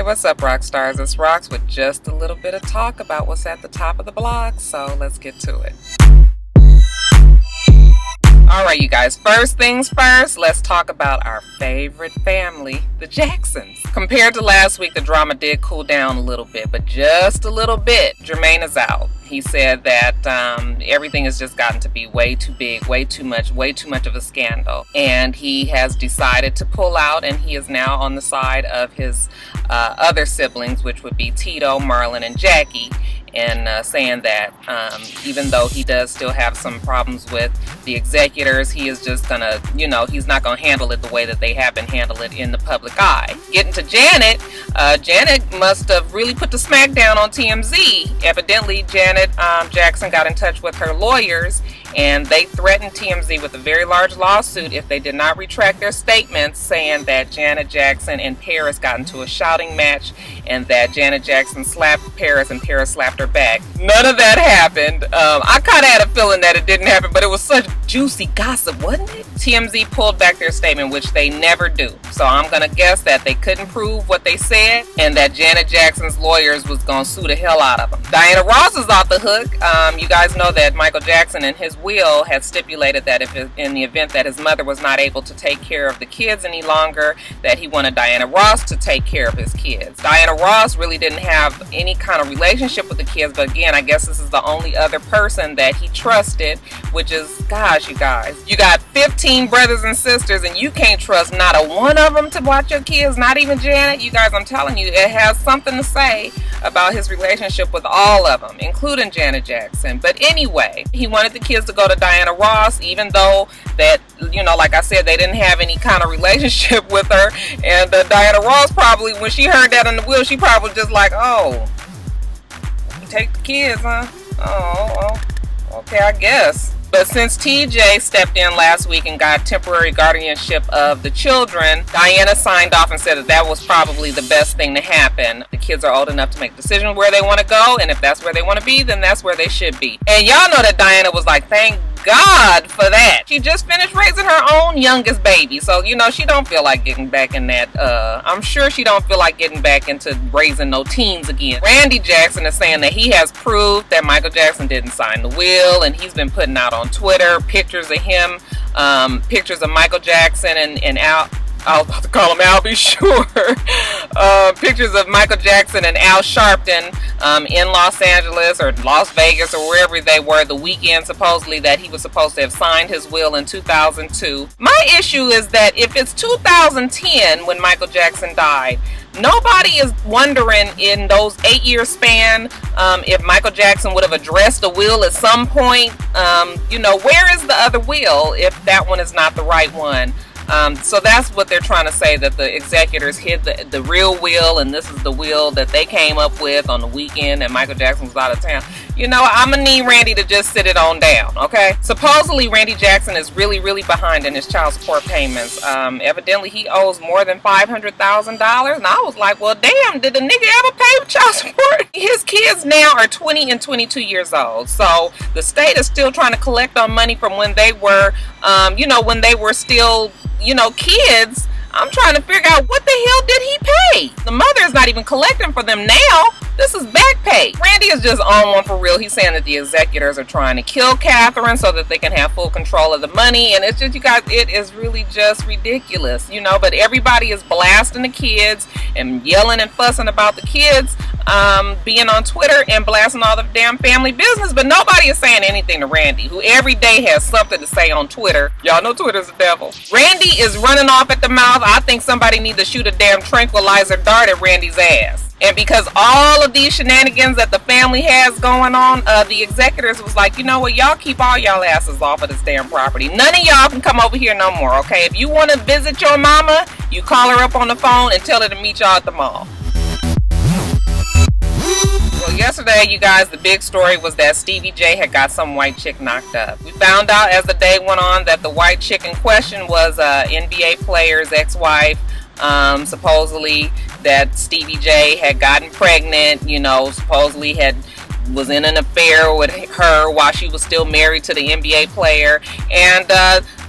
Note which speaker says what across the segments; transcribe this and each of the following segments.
Speaker 1: what's up, Roxstars? It's Rox with just a little bit of talk about what's at the top of the blog, so let's get to it. Alright, you guys, first things first, let's talk about our favorite family, the Jacksons. Compared to last week, the drama did cool down a little bit, but just a little bit. Jermaine is out. He said that everything has just gotten to be way too big, way too much of a scandal. And he has decided to pull out, and he is now on the side of his other siblings, which would be Tito, Marlon, and Jackie, and saying that even though he does still have some problems with the executors, he is just gonna, he's not gonna handle it the way that they have been handling it in the public eye. Getting to Janet, Janet must have really put the smackdown on TMZ. Evidently, Janet Jackson got in touch with her lawyers, and they threatened TMZ with a very large lawsuit if they did not retract their statements saying that Janet Jackson and Paris got into a shouting match and that Janet Jackson slapped Paris and Paris slapped her back. None of that happened. I kind of had a feeling that it didn't happen, but it was such juicy gossip, wasn't it? TMZ pulled back their statement, which they never do. So I'm going to guess that they couldn't prove what they said and that Janet Jackson's lawyers was going to sue the hell out of them. Diana Ross is off the hook. You guys know that Michael Jackson in his will had stipulated that if in the event that his mother was not able to take care of the kids any longer, that he wanted Diana Ross to take care of his kids. Diana Ross really didn't have any kind of relationship with the kids, but again, I guess this is the only other person that he trusted, which is, gosh, you guys, you got 15 brothers and sisters and you can't trust not a one of them to watch your kids, not even Janet. You guys, I'm telling you, it has something to say about his relationship with all of them, including Janet Jackson. But anyway, he wanted the kids to go to Diana Ross, even though that, like I said, they didn't have any kind of relationship with her. And Diana Ross probably, when she heard that in the will, she probably just like, oh, you take the kids, huh? Oh, okay, I guess. But since TJ stepped in last week and got temporary guardianship of the children, Diana signed off and said that that was probably the best thing to happen. The kids are old enough to make decisions where they want to go, and if that's where they want to be, then that's where they should be. And y'all know that Diana was like, thank God for that. She just finished raising her own youngest baby, so she don't feel like getting back in that. I'm sure she don't feel like getting back into raising no teens again. Randy Jackson is saying that he has proof that Michael Jackson didn't sign the will, and he's been putting out on Twitter pictures of him, pictures of Michael Jackson and Al. I was about to call him Al, be sure. Pictures of Michael Jackson and Al Sharpton in Los Angeles or Las Vegas or wherever they were the weekend, supposedly, that he was supposed to have signed his will in 2002. My issue is that if it's 2010 when Michael Jackson died, nobody is wondering in those 8-year span if Michael Jackson would have addressed the will at some point. Where is the other will if that one is not the right one? So that's what they're trying to say, that the executors hid the real will, and this is the will that they came up with on the weekend and Michael Jackson was out of town. I'm gonna need Randy to just sit it on down, okay? Supposedly, Randy Jackson is really, really behind in his child support payments. Evidently, he owes more than $500,000, and I was like, well, damn, did the nigga ever pay child support? His kids now are 20 and 22 years old, so the state is still trying to collect on money from when they were, when they were still, kids. I'm trying to figure out what the hell did he pay? The mother is not even collecting for them now. This is back pay. Randy is just on one for real. He's saying that the executors are trying to kill Catherine so that they can have full control of the money. And it's just, you guys, it is really just ridiculous, but everybody is blasting the kids and yelling and fussing about the kids being on Twitter and blasting all the damn family business. But nobody is saying anything to Randy, who every day has something to say on Twitter. Y'all know Twitter's the devil. Randy is running off at the mouth. I think somebody needs to shoot a damn tranquilizer dart at Randy's ass. And because all of these shenanigans that the family has going on, the executors was like, you know what, y'all keep all y'all asses off of this damn property. None of y'all can come over here no more, okay? If you want to visit your mama, you call her up on the phone and tell her to meet y'all at the mall. Well, yesterday, you guys, the big story was that Stevie J had got some white chick knocked up. We found out as the day went on that the white chick in question was NBA player's ex-wife. Supposedly that Stevie J had gotten pregnant, supposedly was in an affair with her while she was still married to the NBA player. And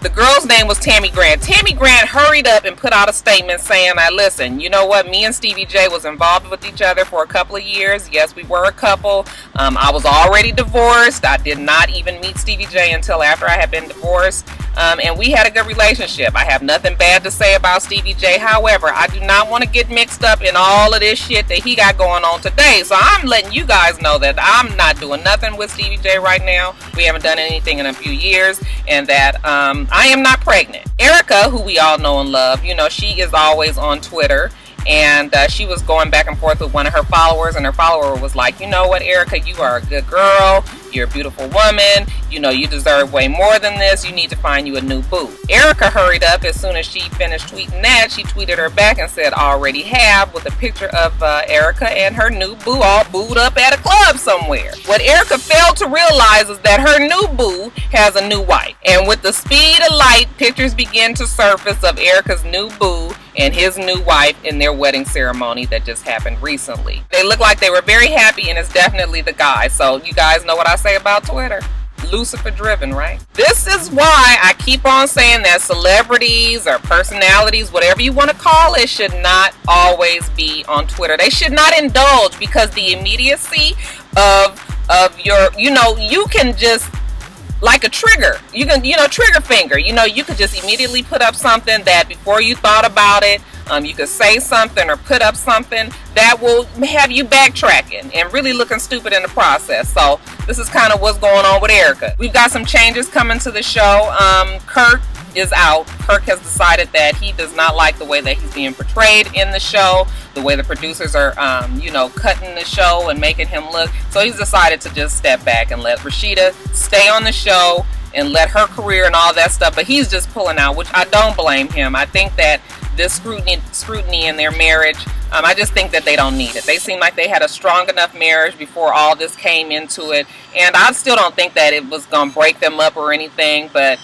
Speaker 1: The girl's name was Tammy Grant. Tammy Grant hurried up and put out a statement saying, listen, you know what? Me and Stevie J was involved with each other for a couple of years. Yes, we were a couple. I was already divorced. I did not even meet Stevie J until after I had been divorced. And we had a good relationship. I have nothing bad to say about Stevie J. However, I do not want to get mixed up in all of this shit that he got going on today. So I'm letting you guys know that I'm not doing nothing with Stevie J right now. We haven't done anything in a few years, and that I am not pregnant. Erica, who we all know and love, you know, she is always on Twitter. And she was going back and forth with one of her followers, and her follower was like, you know what, Erica, you are a good girl. You're a beautiful woman. You know, you deserve way more than this. You need to find you a new boo. Erica hurried up as soon as she finished tweeting that. She tweeted her back and said, already have, with a picture of Erica and her new boo all booed up at a club somewhere. What Erica failed to realize is that her new boo has a new wife. And with the speed of light, pictures begin to surface of Erica's new boo and his new wife in their wedding ceremony that just happened recently. They look like they were very happy, and it's definitely the guy. So you guys know what I say about Twitter. Lucifer driven, right? This is why I keep on saying that celebrities or personalities, whatever you want to call it, should not always be on Twitter. They should not indulge, because the immediacy of your, you know, you can just, like a trigger, you can, you know, trigger finger, you know, you could just immediately put up something that before you thought about it, you could say something or put up something that will have you backtracking and really looking stupid in the process. So this is kind of what's going on with Erica. We've got some changes coming to the show. Kirk is out. Kirk has decided that he does not like the way that he's being portrayed in the show, the way the producers are, you know, cutting the show and making him look. So he's decided to just step back and let Rashida stay on the show and let her career and all that stuff. But he's just pulling out, which I don't blame him. I think that this scrutiny in their marriage, I just think that they don't need it. They seem like they had a strong enough marriage before all this came into it. And I still don't think that it was going to break them up or anything. But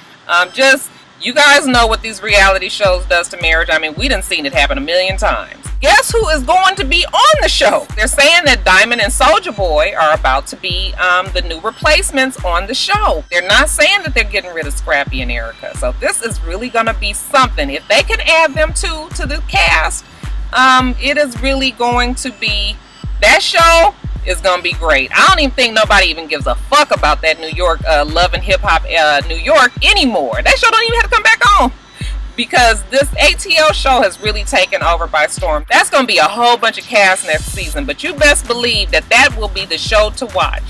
Speaker 1: just, you guys know what these reality shows does to marriage. I mean, we done seen it happen a million times. Guess who is going to be on the show? They're saying that Diamond and Soulja Boy are about to be the new replacements on the show. They're not saying that they're getting rid of Scrappy and Erica. So this is really going to be something. If they can add them to the cast, it is really going to be, that show is going to be great. I don't even think nobody even gives a fuck about that New York Love and Hip Hop New York anymore. That show don't even have to come back on, because this ATL show has really taken over by storm. That's going to be a whole bunch of cast next season, but you best believe that that will be the show to watch.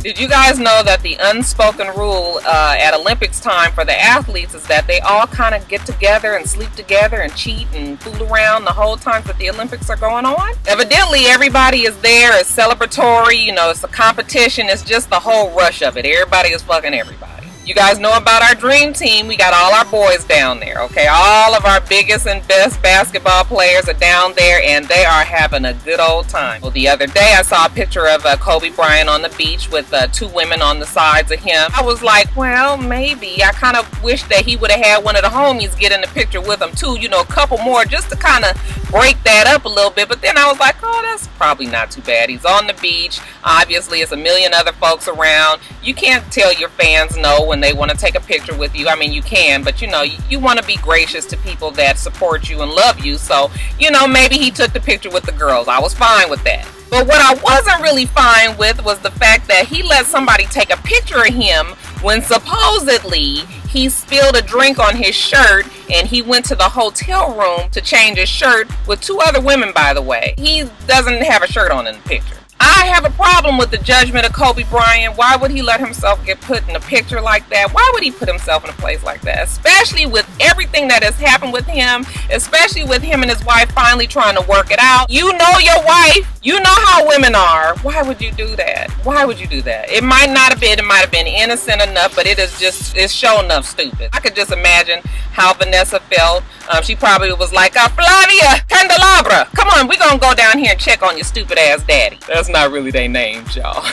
Speaker 1: Did you guys know that the unspoken rule at Olympics time for the athletes is that they all kind of get together and sleep together and cheat and fool around the whole time that the Olympics are going on? Evidently, everybody is there. It's celebratory. You know, it's a competition. It's just the whole rush of it. Everybody is fucking everybody. You guys know about our dream team. We got all our boys down there, okay? All of our biggest and best basketball players are down there, and they are having a good old time. Well, the other day I saw a picture of Kobe Bryant on the beach with two women on the sides of him. I was like, well, maybe. I kind of wish that he would have had one of the homies get in the picture with him too, you know, a couple more, just to kind of break that up a little bit. But then I was like, oh, that's probably not too bad. He's on the beach. Obviously, it's a million other folks around. You can't tell your fans no when they want to take a picture with you. I mean, you can, but you know, you want to be gracious to people that support you and love you. So, you know, maybe he took the picture with the girls. I was fine with that. But what I wasn't really fine with was the fact that he let somebody take a picture of him when supposedly he spilled a drink on his shirt and he went to the hotel room to change his shirt with two other women, by the way. He doesn't have a shirt on in the picture. I have a problem with the judgment of Kobe Bryant. Why would he let himself get put in a picture like that? Why would he put himself in a place like that? Especially with everything that has happened with him, especially with him and his wife finally trying to work it out. You know your wife. You know how women are. Why would you do that? Why would you do that? It might not have been, it might have been innocent enough, but it is just, it's sure enough stupid. I could just imagine how Vanessa felt. She probably was like, Flavia Candelabra, come on, we're gonna go down here and check on your stupid ass daddy. That's not really their names, y'all.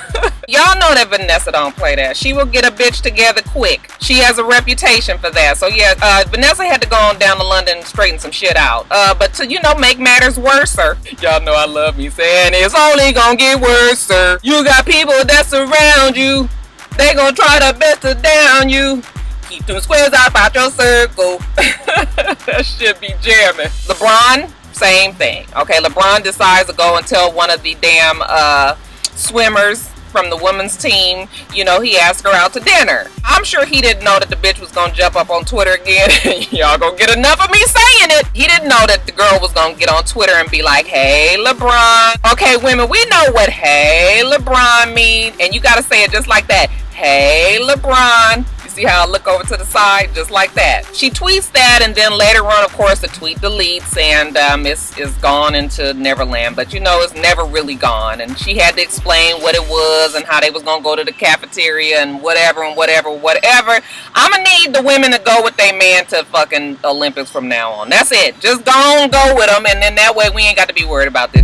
Speaker 1: Y'all know that Vanessa don't play that. She will get a bitch together quick. She has a reputation for that. So yeah, Vanessa had to go on down to London and straighten some shit out. But to, you know, make matters worse, sir. Y'all know I love me saying it's only gonna get worse, sir. You got people that surround you They gonna try their best to down you. Keep them squares out your circle. That should be jamming. LeBron, same thing. Okay, LeBron decides to go and tell one of the damn swimmers from the women's team, you know, he asked her out to dinner. I'm sure he didn't know that the bitch was gonna jump up on Twitter again. Y'all gonna get enough of me saying it. He didn't know that the girl was gonna get on Twitter and be like, hey, LeBron. Okay, women, we know what hey, LeBron mean. And you gotta say it just like that. Hey, LeBron. See how I look over to the side? Just like that. She tweets that, and then later on, of course, the tweet deletes, and it's gone into Neverland. But you know, it's never really gone. And she had to explain what it was and how they was gonna go to the cafeteria and whatever and whatever. I'ma need the women to go with their man to fucking Olympics from now on. That's it. Just go with them, and then that way we ain't got to be worried about this.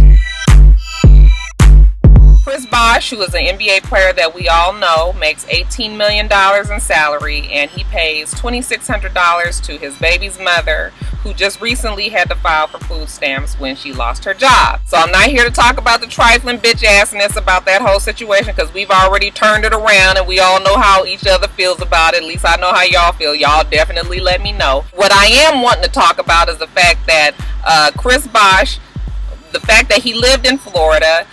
Speaker 1: Chris Bosh, who is an NBA player that we all know, makes $18 million in salary, and he pays $2,600 to his baby's mother, who just recently had to file for food stamps when she lost her job. So I'm not here to talk about the trifling bitch assness about that whole situation, because we've already turned it around and we all know how each other feels about it. At least I know how y'all feel. Y'all definitely let me know. What I am wanting to talk about is the fact that Chris Bosh, the fact that he lived in Florida,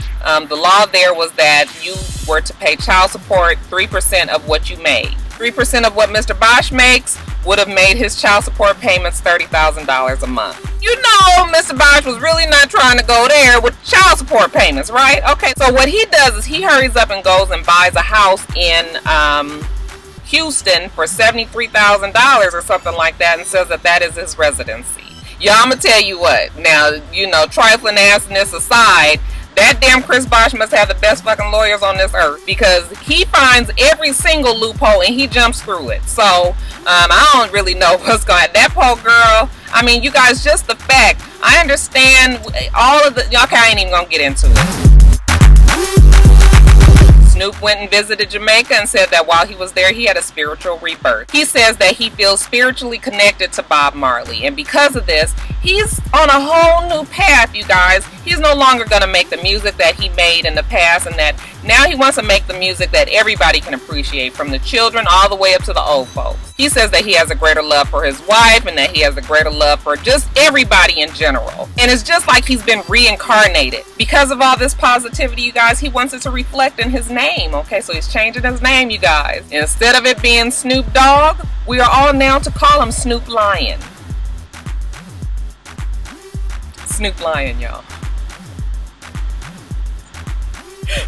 Speaker 1: the law there was that you were to pay child support 3% of what you made. 3% of what Mr. Bosh makes would have made his child support payments $30,000 a month. You know, Mr. Bosh was really not trying to go there with child support payments, right? Okay, so what he does is he hurries up and goes and buys a house in Houston for $73,000 or something like that, and says that that is his residency. Y'all, I'm gonna tell you what. Now, you know, trifling assness aside, that damn Chris Bosh must have the best fucking lawyers on this earth, because he finds every single loophole and he jumps through it. So, I don't really know what's going on. That poor girl, I mean, you guys, just the fact, I understand all of the, okay, I ain't even gonna get into it. Snoop went and visited Jamaica and said that while he was there, he had a spiritual rebirth. He says that he feels spiritually connected to Bob Marley, and because of this, he's on a whole new path, you guys. He's no longer going to make the music that he made in the past, and that now he wants to make the music that everybody can appreciate, from the children all the way up to the old folks. He says that he has a greater love for his wife, and that he has a greater love for just everybody in general. And it's just like he's been reincarnated. Because of all this positivity, you guys, he wants it to reflect in his name. Okay, so he's changing his name, you guys. Instead of it being Snoop Dogg, we are all now to call him Snoop Lion. Snoop Lion, y'all.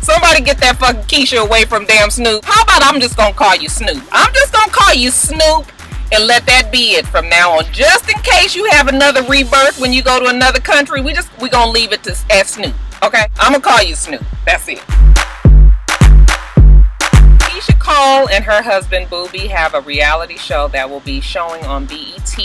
Speaker 1: Somebody get that fucking Keisha away from damn Snoop. How about I'm just gonna call you Snoop? I'm just gonna call you Snoop and let that be it from now on. Just in case you have another rebirth when you go to another country, we gonna leave it as Snoop. Okay? I'm gonna call you Snoop. That's it. Keisha Cole and her husband Boobie have a reality show that will be showing on BET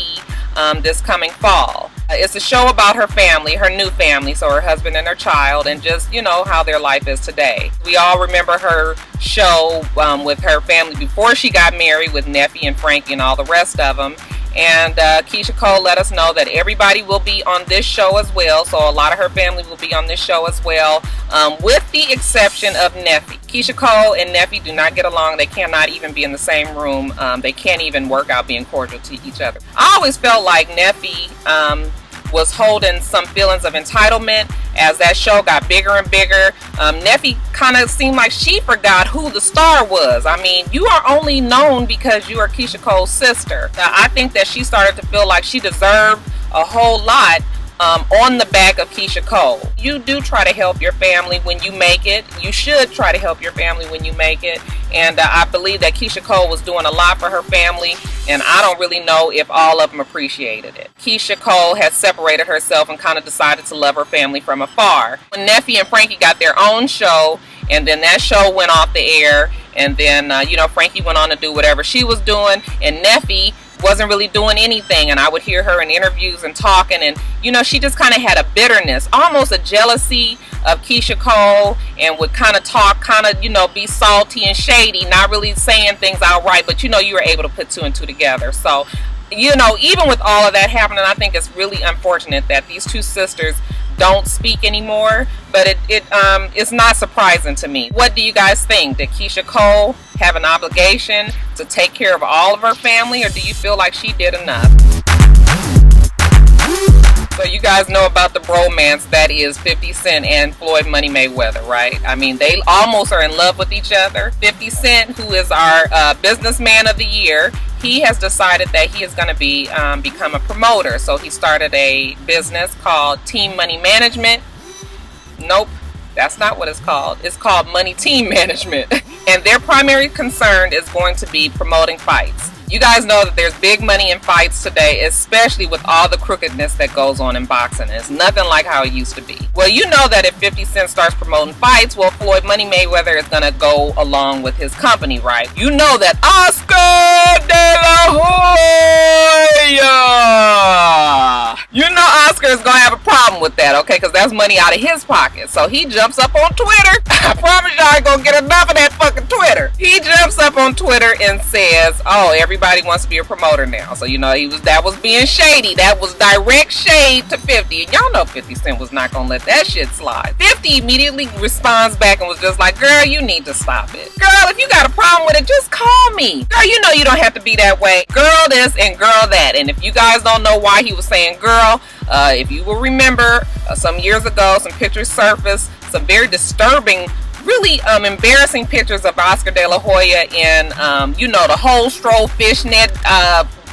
Speaker 1: this coming fall. It's a show about her family, her new family, so her husband and her child, and just, you know, how their life is today. We all remember her show with her family before she got married, with Neffy and Frankie and all the rest of them. And Keisha Cole let us know that everybody will be on this show as well. So a lot of her family will be on this show as well, with the exception of Neffy. Keisha Cole and Neffy do not get along. They cannot even be in the same room. They can't even work out being cordial to each other. I always felt like Neffy was holding some feelings of entitlement as that show got bigger and bigger. Neffy kind of seemed like she forgot who the star was. I mean, you are only known because you are Keisha Cole's sister. Now, I think that she started to feel like she deserved a whole lot on the back of Keisha Cole. You do try to help your family when you make it. You should try to help your family when you make it. And I believe that Keisha Cole was doing a lot for her family, and I don't really know if all of them appreciated it. Keisha Cole has separated herself and kind of decided to love her family from afar. When Neffy and Frankie got their own show, and then that show went off the air, and then, you know, Frankie went on to do whatever she was doing, and Neffy wasn't really doing anything, and I would hear her in interviews and talking, and you know, she just kind of had a bitterness, almost a jealousy of Keisha Cole, and would kind of talk, kind of, you know, be salty and shady, not really saying things outright, but you know, you were able to put two and two together. So, you know, even with all of that happening, I think it's really unfortunate that these two sisters don't speak anymore, but it's not surprising to me. What do you guys think? Did Keisha Cole have an obligation to take care of all of her family, or do you feel like she did enough? So you guys know about the bromance that is 50 Cent and Floyd Money Mayweather, right? I mean, they almost are in love with each other. 50 Cent, who is our businessman of the year, he has decided that he is going to become a promoter. So he started a business called Team Money Management. Nope, that's not what it's called. It's called Money Team Management. And their primary concern is going to be promoting fights. You guys know that there's big money in fights today, especially with all the crookedness that goes on in boxing. It's nothing like how it used to be. Well, you know that if 50 Cent starts promoting fights, well, Floyd Money Mayweather is going to go along with his company, right? You know that Oscar De La Hoya, you know Oscar is going to have a problem with that, okay? Because that's money out of his pocket. So he jumps up on Twitter. I promise y'all ain't going to get enough of that fucking Twitter. He jumps up on Twitter and says, oh, everybody wants to be a promoter now. So, you know, that was being shady. That was direct shade to 50. And y'all know 50 Cent was not going to let that shit slide. 50 immediately responds back and was just like, girl, you need to stop it. Girl, if you got a problem with it, just call me. Girl, you know you don't have to be that way. Girl this and girl that. And if you guys don't know why he was saying girl, if you will remember some years ago, some pictures surfaced, some very disturbing, really embarrassing pictures of Oscar De La Hoya in, you know, the whole stroll fishnet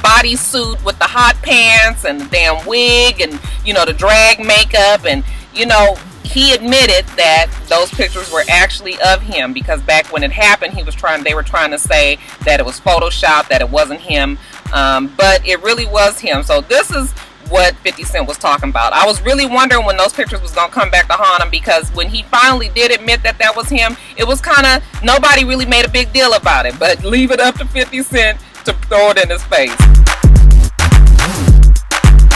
Speaker 1: bodysuit with the hot pants and the damn wig and, you know, the drag makeup. And, you know, he admitted that those pictures were actually of him, because back when it happened, they were trying to say that it was Photoshopped, that it wasn't him, but it really was him. So this is what 50 Cent was talking about. I was really wondering when those pictures was gonna come back to haunt him, because when he finally did admit that that was him, it was kind of, nobody really made a big deal about it, but leave it up to 50 Cent to throw it in his face.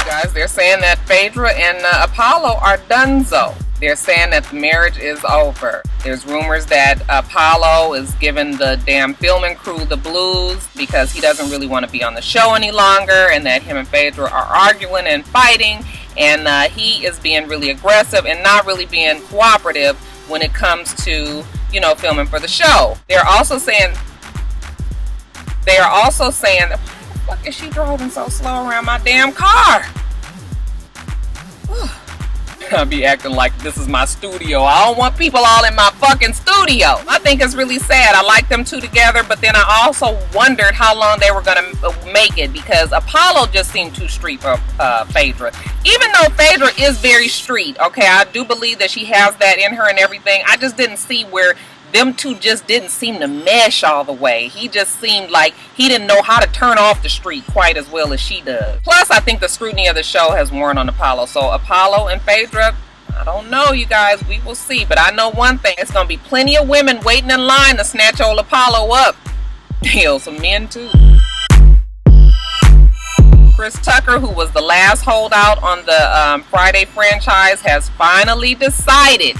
Speaker 1: Guys, they're saying that Phaedra and Apollo are donezo. They're saying that the marriage is over. There's rumors that Apollo is giving the damn filming crew the blues because he doesn't really want to be on the show any longer, and that him and Phaedra are arguing and fighting, and he is being really aggressive and not really being cooperative when it comes to, you know, filming for the show. They're also saying, why the fuck is she driving so slow around my damn car? I'll be acting like this is my studio. I don't want people all in my fucking studio. I think it's really sad. I like them two together, but then I also wondered how long they were gonna make it, because Apollo just seemed too street for Phaedra. Even though Phaedra is very street, okay, I do believe that she has that in her and everything. I just didn't see where them two just didn't seem to mesh all the way. He just seemed like he didn't know how to turn off the street quite as well as she does. Plus, I think the scrutiny of the show has worn on Apollo. So Apollo and Phaedra, I don't know, you guys. We will see. But I know one thing. It's going to be plenty of women waiting in line to snatch old Apollo up. Hell, some men too. Chris Tucker, who was the last holdout on the Friday franchise, has finally decided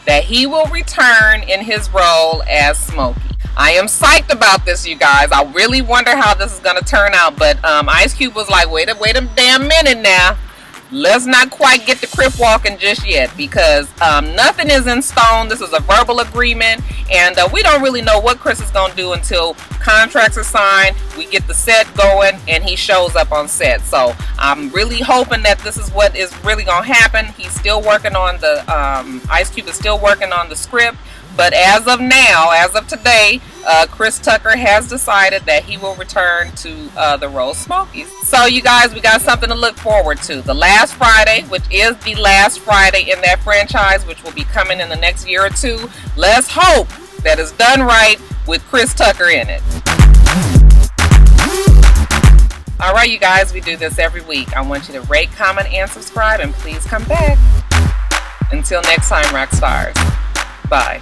Speaker 1: that he will return in his role as Smokey. I am psyched about this, you guys. I really wonder how this is going to turn out, but Ice Cube was like, wait a damn minute now. Let's not quite get the crip walking just yet, because nothing is in stone. This is a verbal agreement, and we don't really know what Chris is going to do until contracts are signed, we get the set going, and he shows up on set. So I'm really hoping that this is what is really going to happen. He's still working on the, Ice Cube is still working on the script, but as of now, as of today, Chris Tucker has decided that he will return to the role Smokey. So you guys, we got something to look forward to. The last Friday, which is the last Friday in that franchise, which will be coming in the next year or two. Let's hope that it's done right with Chris Tucker in it. Alright, you guys, we do this every week. I want you to rate, comment, and subscribe, and please come back. Until next time, Roxstars. Bye.